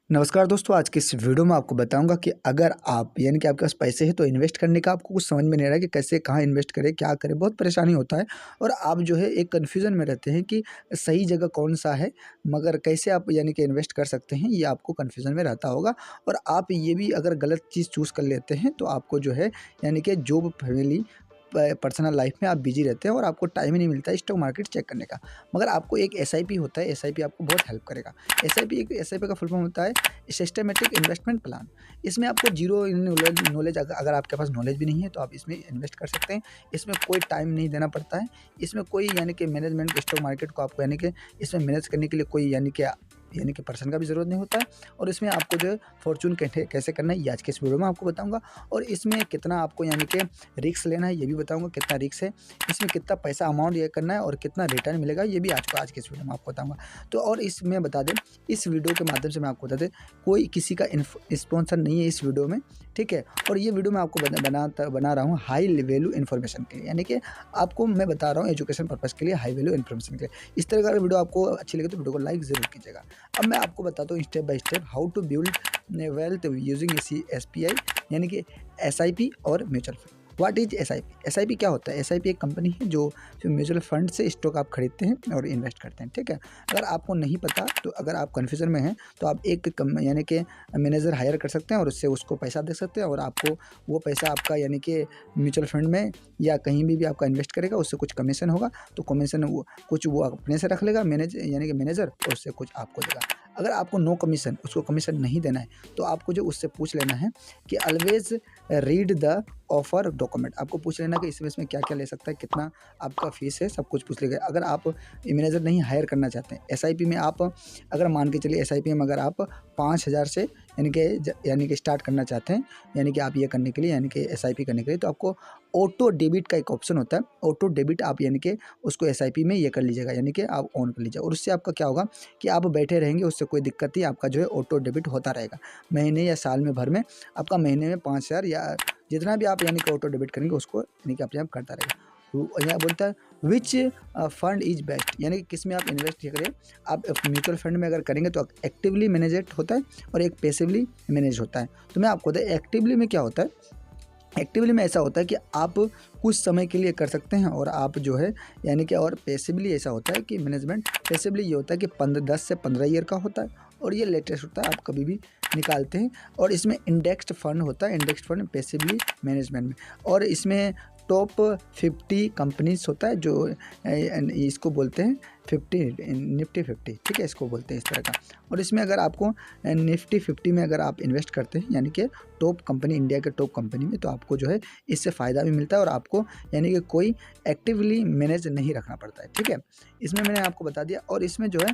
नमस्कार दोस्तों, आज की इस वीडियो में आपको बताऊंगा कि अगर आप यानी कि आपके पास पैसे हैं तो इन्वेस्ट करने का आपको कुछ समझ में नहीं आ रहा है कि कैसे कहाँ इन्वेस्ट करें, क्या करें, बहुत परेशानी होता है और आप जो है एक कन्फ्यूज़न में रहते हैं कि सही जगह कौन-सा है, मगर कैसे आप यानी कि इन्वेस्ट कर सकते हैं, ये आपको कन्फ्यूज़न में रहता होगा। और आप ये भी अगर गलत चीज़ चूज़ कर लेते हैं तो आपको जो है यानी कि जॉब, फैमिली, पर्सनल लाइफ में आप बिज़ी रहते हैं और आपको टाइम ही नहीं मिलता है स्टॉक मार्केट चेक करने का। मगर आपको एक एसआईपी होता है, एसआईपी आपको बहुत हेल्प करेगा। एसआईपी का फुल फॉर्म होता है सिस्टमैटिक इन्वेस्टमेंट प्लान। इसमें आपको ज़ीरो नॉलेज अगर आपके पास नॉलेज भी नहीं है तो आप इसमें इन्वेस्ट कर सकते हैं। इसमें कोई टाइम नहीं देना पड़ता है। इसमें कोई यानी कि मैनेजमेंट स्टॉक मार्केट को आपको यानी कि इसमें मैनेज करने के लिए कोई यानी कि पर्सन का भी ज़रूरत नहीं होता है। और इसमें आपको जो है फॉर्चून कैसे करना है ये आज के इस वीडियो में आपको बताऊँगा। और इसमें कितना आपको यानी कि रिस्क लेना है ये भी बताऊँगा, कितना रिस्क है, इसमें कितना पैसा अमाउंट ये करना है और कितना रिटर्न मिलेगा ये भी आज के इस वीडियो में आपको बताऊँगा। तो और इसमें बता दें, इस वीडियो के माध्यम से मैं आपको बता दें, कोई किसी का स्पॉन्सर नहीं है इस वीडियो में, ठीक है। और ये वीडियो मैं आपको बना रहा हूँ हाई वैल्यू इन्फॉर्मेशन के लिए, यानी कि आपको मैं बता रहा हूँ एजुकेशन पर्पज़ के लिए, हाई वैल्यू इन्फॉर्मेशन के लिए। इस तरह का अगर वीडियो आपको अच्छी लगे तो वीडियो को लाइक ज़रूर कीजिएगा। अब मैं आपको बताता हूँ step by step how to build wealth using SPI, यानी कि एसआईपी और mutual fund. What is SIP? SIP क्या होता है? एसआईपी एक कंपनी है जो म्यूचुअल फंड से स्टॉक आप खरीदते हैं और इन्वेस्ट करते हैं, ठीक है। अगर आपको नहीं पता तो अगर आप कन्फ्यूजन में हैं तो आप यानी कि मैनेजर हायर कर सकते हैं और उससे उसको पैसा दे सकते हैं और आपको वो पैसा आपका यानी कि म्यूचुअल फंड में या कहीं भी आपका इन्वेस्ट करेगा, उससे कुछ कमीशन होगा तो कमीशन वो अपने से रख लेगा यानी कि मैनेजर, और उससे कुछ आपको देगा। अगर आपको नो कमीशन, उसको कमीशन नहीं देना है तो आपको जो उससे पूछ लेना है कि always read the offer document. आपको पूछ लेना कि इसमें क्या क्या ले सकता है, कितना आपका फीस है, सब कुछ पूछ लेगा। अगर आप मैनेजर नहीं हायर करना चाहते हैं एसआईपी में, आप अगर मान के चलिए एसआईपी में अगर आप 5,000 से यानी कि स्टार्ट करना चाहते हैं, यानी कि आप ये करने के लिए यानी कि एसआईपी करने के लिए, तो आपको ऑटो डेबिट का एक ऑप्शन होता है। ऑटो डेबिट आप यानी कि उसको एसआईपी में ये कर लीजिएगा, यानी कि आप ऑन कर लीजिएगा। और उससे आपका क्या होगा कि आप बैठे रहेंगे, उससे कोई दिक्कत नहीं, आपका जो है ऑटो डेबिट होता रहेगा। महीने या साल में भर में आपका महीने में 5,000 या जितना भी आप यानी कि ऑटो डेबिट करेंगे उसको यानी कि अपने आप करता रहेगा। यहाँ बोलता है विच फंड इज बेस्ट, यानी कि किस में आप इन्वेस्ट करें। आप म्यूचुअल फंड में अगर करेंगे तो एक्टिवली मैनेजेड होता है और एक पैसिवली मैनेज होता है। तो मैं आपको बताऊँ एक्टिवली में क्या होता है। एक्टिवली में ऐसा होता है कि आप कुछ समय के लिए कर सकते हैं और आप जो है यानी कि, और पैसिवली ऐसा होता है कि मैनेजमेंट पैसिवली ये होता है कि 10 से 15 ईयर का होता है और ये लेटेस्ट होता है, आप कभी भी निकालते हैं। और इसमें इंडेक्स्ड फंड होता है, इंडेक्स्ड फंड पैसिवली मैनेजमेंट में। और इसमें टॉप 50 कंपनीज होता है जो इसको बोलते हैं निफ्टी 50, ठीक है, इसको बोलते हैं इस तरह का। और इसमें अगर आपको निफ्टी 50 में अगर आप इन्वेस्ट करते हैं यानी कि टॉप कंपनी, इंडिया के टॉप कंपनी में, तो आपको जो है इससे फ़ायदा भी मिलता है और आपको यानी कि कोई एक्टिवली मैनेज नहीं रखना पड़ता है, ठीक है। इसमें मैंने आपको बता दिया। और इसमें जो है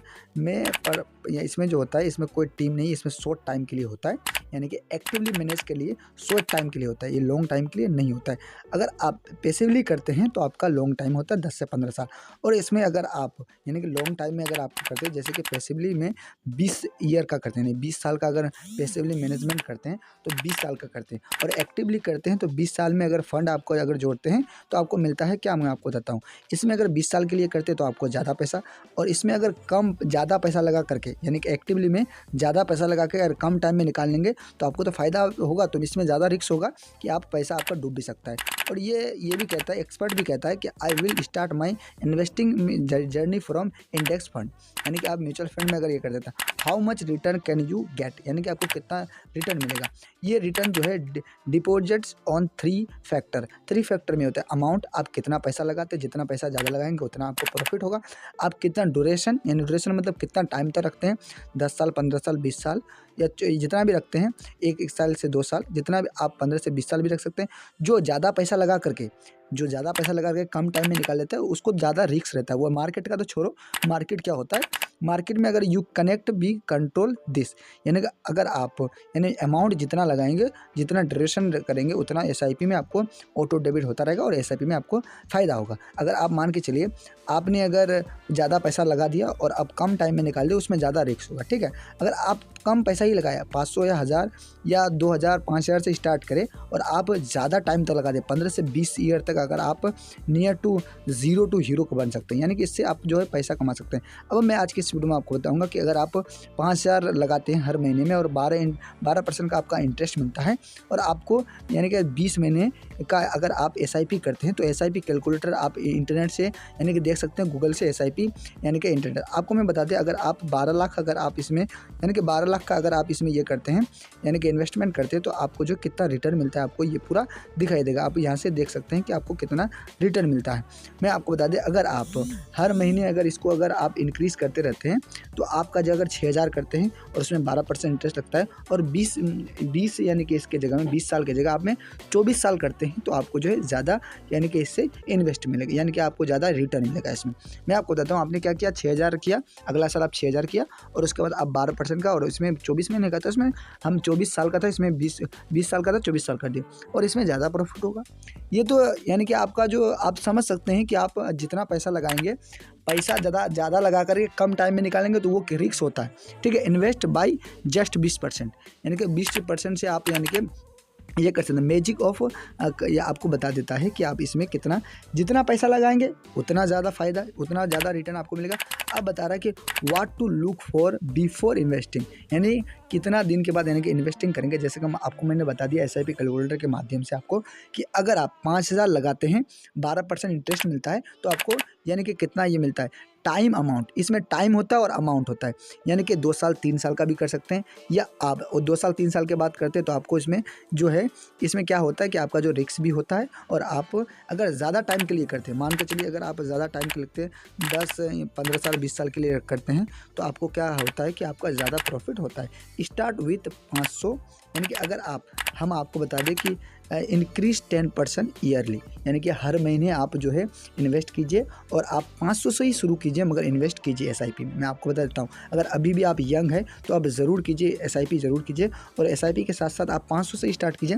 इसमें जो होता है इसमें कोई टीम नहीं, इसमें शॉर्ट टाइम के लिए होता है, यानी कि एक्टिवली मैनेज के लिए शॉर्ट टाइम के लिए होता है, ये लॉन्ग टाइम के लिए नहीं होता है। अगर आप पैसिवली करते हैं तो आपका लॉन्ग टाइम होता है 10 से 15 साल। और इसमें अगर आप यानी कि लॉन्ग टाइम में अगर आप करते हैं, जैसे कि पैसिवली में 20 ईयर का करते हैं, 20 साल का अगर पैसिवली मैनेजमेंट करते हैं तो 20 साल का करते हैं, और एक्टिवली करते हैं तो 20 साल में अगर फंड आपको अगर जोड़ते हैं तो आपको मिलता है क्या, मैं आपको बताता हूँ। इसमें अगर 20 साल के लिए करते हैं तो आपको ज़्यादा पैसा, और इसमें अगर ज़्यादा पैसा लगा करके यानी कि एक्टिवली में ज़्यादा पैसा लगा के अगर कम टाइम में निकाल लेंगे तो आपको तो फ़ायदा होगा, तो इसमें ज़्यादा रिस्क होगा कि आप पैसा आपका डूब भी सकता है। और ये भी कहता है, एक्सपर्ट भी कहता है कि I will start my investing journey from index fund, यानी कि आप म्यूचुअल फंड में अगर ये कर देता है, how much return can you get, यानी कि आपको कितना रिटर्न मिलेगा। ये रिटर्न जो है डिपॉजिट्स ऑन 3 फैक्टर में होता है। अमाउंट, आप कितना पैसा लगाते हैं, जितना पैसा ज़्यादा लगाएंगे उतना आपको प्रॉफिट होगा। आप कितना ड्यूरेशन, यानी ड्यूरेशन मतलब कितना टाइम तक रखते हैं, 10 साल, 15 साल, 20 साल या जितना भी रखते हैं, एक साल से 2 साल, जितना भी आप 15 से 20 साल भी रख सकते हैं। जो ज़्यादा पैसा लगा करके कम टाइम में निकाल लेता है उसको ज़्यादा रिस्क रहता है। वो मार्केट का तो छोड़ो, मार्केट क्या होता है, मार्केट में अगर you connect be control this, यानी कि अगर आप यानी अमाउंट जितना लगाएंगे, जितना ड्यूरेशन करेंगे, उतना एसआईपी में आपको ऑटो डेबिट होता रहेगा और एसआईपी में आपको फ़ायदा होगा। अगर आप मान के चलिए आपने अगर ज़्यादा पैसा लगा दिया और आप कम टाइम में निकाल दिया, उसमें ज़्यादा रिस्क होगा, ठीक है। अगर आप कम पैसा ही लगाया, 500 या 1000 या 2000 5000 से स्टार्ट करें और आप ज़्यादा टाइम तक लगा दें, 15 से 20 ईयर तक अगर आप near to zero to hero को बन सकते हैं, यानी कि इससे आप जो है पैसा कमा सकते हैं। अब मैं आज की इस वीडियो में आपको बताऊंगा कि अगर आप 5000 लगाते हैं हर महीने में और 12% का आपका इंटरेस्ट मिलता है और आपको यानी कि 20 महीने का अगर आप SIP करते हैं तो SIP कैलकुलेटर आप इंटरनेट से यानी कि देख सकते हैं, गूगल से SIP यानी कि इंटरनेट। आपको मैं बता दें, अगर आप 12 लाख अगर आप इसमें यानी कि 12 लाख का अगर आप इसमें ये करते हैं यानी कि इन्वेस्टमेंट करते हैं तो आपको जो कितना रिटर्न मिलता है आपको ये पूरा दिखाई देगा। आप यहाँ से देख सकते हैं कि आपको कितना रिटर्न मिलता है। मैं आपको बता दें, अगर आप हर महीने अगर इसको अगर आप इंक्रीज़ करते रहते हैं तो आपका जो अगर 6000 करते हैं और उसमें 12% इंटरेस्ट लगता है और 20 यानी कि इसके जगह में 20 साल की जगह आप में 24 साल करते हैं तो आपको जो है ज़्यादा यानी कि इससे इन्वेस्ट मिलेगा, यानी कि आपको ज़्यादा रिटर्न मिलेगा इसमें। मैं आपको बताता हूँ, आपने क्या किया, 6000 किया, अगला साल आप 6000 किया और उसके बाद आप 12% का और इसमें 24 महीने का था, इसमें हम 24 साल का था, इसमें 20 साल का था, 24 साल कर दिए और इसमें ज़्यादा प्रॉफिट होगा। ये तो यानी कि आपका जो आप समझ सकते हैं कि आप जितना पैसा लगाएंगे, पैसा ज़्यादा लगा करके कम टाइम में निकालेंगे तो वो रिस्क होता है, ठीक है। इन्वेस्ट बाई जस्ट 20%, यानी कि 20% से आप यानी कि ये कर सकते हैं। मैजिक ऑफ ये आपको बता देता है कि आप इसमें जितना पैसा लगाएंगे उतना ज़्यादा फ़ायदा, उतना ज़्यादा रिटर्न आपको मिलेगा। अब बता रहा है कि what to look for before investing, यानी कितना दिन के बाद यानी कि इन्वेस्टिंग करेंगे। जैसे कि मैंने बता दिया SIP कैलकुलेटर के माध्यम से आपको कि अगर आप 5000 लगाते हैं, 12% इंटरेस्ट मिलता है तो आपको यानी कि कितना ये मिलता है, टाइम अमाउंट, इसमें टाइम होता है और अमाउंट होता है, यानी कि 2 साल 3 साल का भी कर सकते हैं या आप 2 साल 3 साल के बाद करते हैं तो आपको इसमें जो है इसमें क्या होता है कि आपका जो रिस्क भी होता है और आप अगर ज़्यादा टाइम के लिए करते हैं, मान के चलिए अगर आप ज़्यादा टाइम के लिए 10 15 साल 20 साल के लिए करते हैं तो आपको क्या होता है कि आपका ज़्यादा प्रॉफिट होता है। स्टार्ट विथ 500, यानी कि अगर हम आपको बता दें कि इंक्रीज 10% ईयरली, यानी कि हर महीने आप जो है इन्वेस्ट कीजिए और आप 500 से ही शुरू कीजिए, मगर इन्वेस्ट कीजिए SIP में। मैं आपको बता देता हूँ, अगर अभी भी आप यंग है तो आप ज़रूर कीजिए, SIP ज़रूर कीजिए और SIP के साथ साथ आप 500 से ही स्टार्ट कीजिए।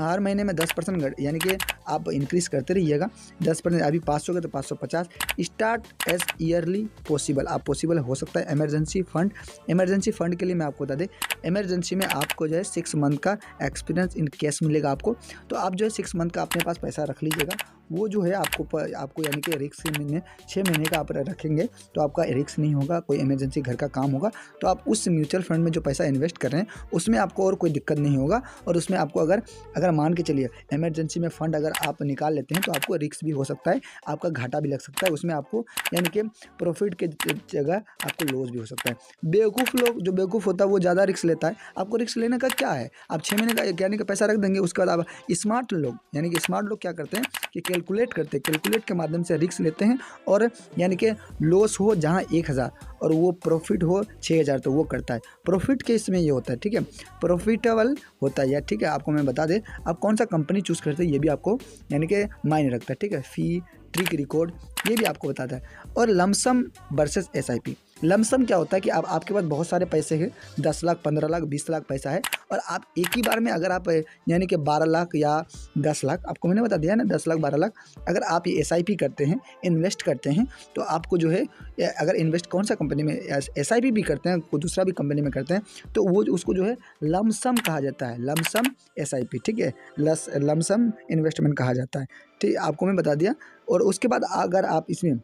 हर महीने में 10% यानी कि आप इंक्रीज़ करते रहिएगा, 10%। अभी 500 का तो 550। स्टार्ट एज ईयरली पॉसिबल, आप पॉसिबल हो सकता है। इमरजेंसी फंड के लिए मैं आपको बता दें, इमरजेंसी में आपको जो है 6 मंथ का एक्सपीरियंस इन केस मिलेगा आपको, तो आप जो है 6 मंथ का अपने पास पैसा रख लीजिएगा। वो जो है आपको यानी कि रिस्क में 6 महीने का आप रखेंगे तो आपका रिस्क नहीं होगा। कोई इमरजेंसी घर का काम होगा तो आप उस म्यूचुअल फंड में जो पैसा इन्वेस्ट कर रहे हैं उसमें आपको और कोई दिक्कत नहीं होगा। और उसमें आपको अगर मान के चलिए इमरजेंसी में फ़ंड अगर आप निकाल लेते हैं तो आपको रिस्क भी हो सकता है, आपका घाटा भी लग सकता है, उसमें आपको यानी कि प्रॉफिट के जगह आपको लॉस भी हो सकता है। बेवकूफ़ लोग, जो बेवकूफ़ होता है वो ज़्यादा रिस्क लेता है। आपको रिस्क लेने का क्या है, आप 6 महीने का यानी कि पैसा रख देंगे, उसके बाद आप स्मार्ट लोग क्या करते हैं कि कैलकुलेट के माध्यम से रिस्क लेते हैं और यानी कि लॉस हो जहां 1000 और वो प्रॉफिट हो 6000 तो वो करता है। प्रॉफिट के इसमें ये होता है, ठीक है, प्रॉफिटेबल होता है। या ठीक है, आपको मैं बता दें, आप कौन सा कंपनी चूज़ करते हैं ये भी आपको यानी कि मायने रखता है, ठीक है। फी, ट्रिक रिकॉर्ड ये भी आपको बताता है। और लमसम वर्सेस SIP। लमसम क्या होता है कि आपके पास बहुत सारे पैसे हैं, 10 लाख 15 लाख 20 लाख पैसा है और आप एक ही बार में अगर आप यानी कि 12 लाख या 10 लाख, आपको मैंने बता दिया ना 10 लाख 12 लाख, अगर आप ये SIP करते हैं, इन्वेस्ट करते हैं तो आपको जो है अगर इन्वेस्ट कौन सा कंपनी में SIP भी करते हैं, कोई दूसरा भी कंपनी में करते हैं तो वो उसको जो है लमसम कहा जाता है, लमसम SIP, ठीक है, लमसम इन्वेस्टमेंट कहा जाता है, ठीक, आपको मैं बता दिया। और उसके बाद अगर आप इसमें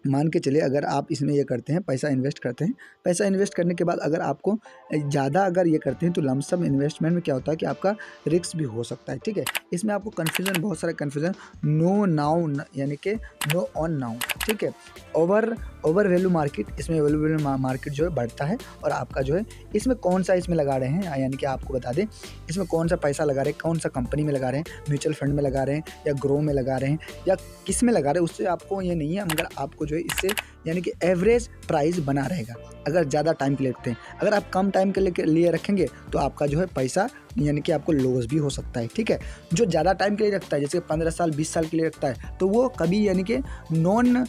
मान के चलिए अगर आप इसमें ये करते हैं, पैसा इन्वेस्ट करते हैं, पैसा इन्वेस्ट करने के बाद अगर आपको ज़्यादा अगर ये करते हैं तो लमसम इन्वेस्टमेंट में क्या होता है कि आपका रिस्क भी हो सकता है, ठीक है। इसमें आपको कन्फ्यूज़न, बहुत सारे कन्फ्यूज़न, नो नाउ यानी कि नो ऑन नाउ, ठीक है। ओवर वैल्यू मार्केट, इसमें वैल्यू मार्केट जो है बढ़ता है और आपका जो है इसमें कौन सा इसमें लगा रहे हैं, यानी कि आपको बता दें इसमें कौन सा पैसा लगा रहे हैं, कौन सा कंपनी में लगा रहे हैं, म्यूचुअल फंड में लगा रहे हैं या ग्रो में लगा रहे हैं या किस में लगा रहे हैं, उससे आपको ये नहीं है, मगर आपको जो है इससे यानी कि एवरेज प्राइस बना रहेगा अगर ज़्यादा टाइम के लिए रखते हैं। अगर आप कम टाइम के लिए रखेंगे तो आपका जो है पैसा यानी कि आपको लॉस भी हो सकता है, ठीक है। जो ज़्यादा टाइम के लिए रखता है, जैसे 15 साल 20 साल के लिए रखता है, तो वो कभी यानी कि नॉन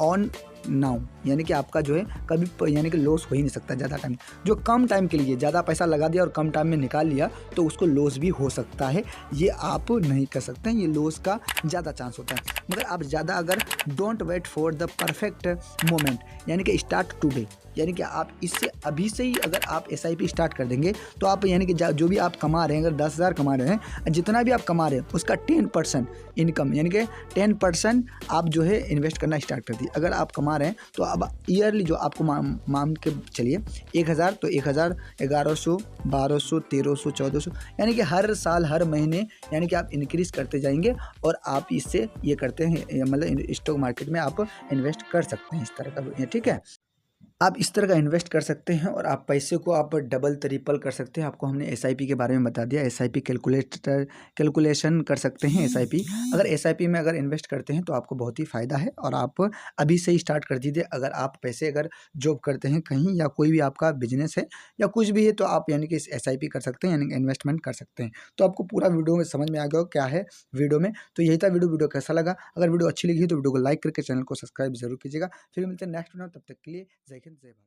ऑन नाउ, यानी कि आपका जो है कभी यानी कि लॉस हो ही नहीं सकता ज़्यादा टाइम। जो कम टाइम के लिए ज़्यादा पैसा लगा दिया और कम टाइम में निकाल लिया तो उसको लॉस भी हो सकता है, ये आप नहीं कर सकते हैं, ये लॉस का ज़्यादा चांस होता है। मगर आप ज़्यादा अगर don't wait for the perfect moment, यानी कि स्टार्ट टुडे, यानी कि आप इससे अभी से ही अगर आप एसआईपी स्टार्ट कर देंगे तो आप यानी कि जो भी आप कमा रहे हैं, अगर 10,000 कमा रहे हैं, जितना भी आप कमा रहे हैं उसका 10% इनकम, यानी कि 10% आप जो है इन्वेस्ट करना स्टार्ट कर दिए। अगर आप कमा रहे हैं तो अब ईयरली जो आपको मान के चलिए 1,000, तो 1,000, 1,100, 1,200, 1,300, 1,400, यानी कि हर साल हर महीने यानी कि आप इंक्रीज़ करते जाएंगे और आप इससे ये करते हैं, मतलब स्टॉक मार्केट में आप इन्वेस्ट कर सकते हैं इस तरह का, ठीक है। आप इस तरह का इन्वेस्ट कर सकते हैं और आप पैसे को आप डबल ट्रिपल कर सकते हैं। आपको हमने एसआईपी के बारे में बता दिया, एसआईपी कैलकुलेशन कर सकते हैं एसआईपी। अगर एसआईपी में अगर इन्वेस्ट करते हैं तो आपको बहुत ही फ़ायदा है और आप अभी से ही स्टार्ट कर दीजिए। अगर आप पैसे अगर जॉब करते हैं कहीं या कोई भी आपका बिजनेस है या कुछ भी है तो आप यानी कि एसआईपी कर सकते हैं, यानी कि इन्वेस्टमेंट कर सकते हैं। तो आपको पूरा वीडियो में समझ में आ गया हो क्या है वीडियो में। तो यही था वीडियो कैसा लगा? अगर वीडियो अच्छी लगी तो वीडियो को लाइक करके चैनल को सब्सक्राइब जरूर कीजिएगा। फिर मिलते हैं नेक्स्ट वीडियो, तब तक के लिए जय हिंद जय भारत।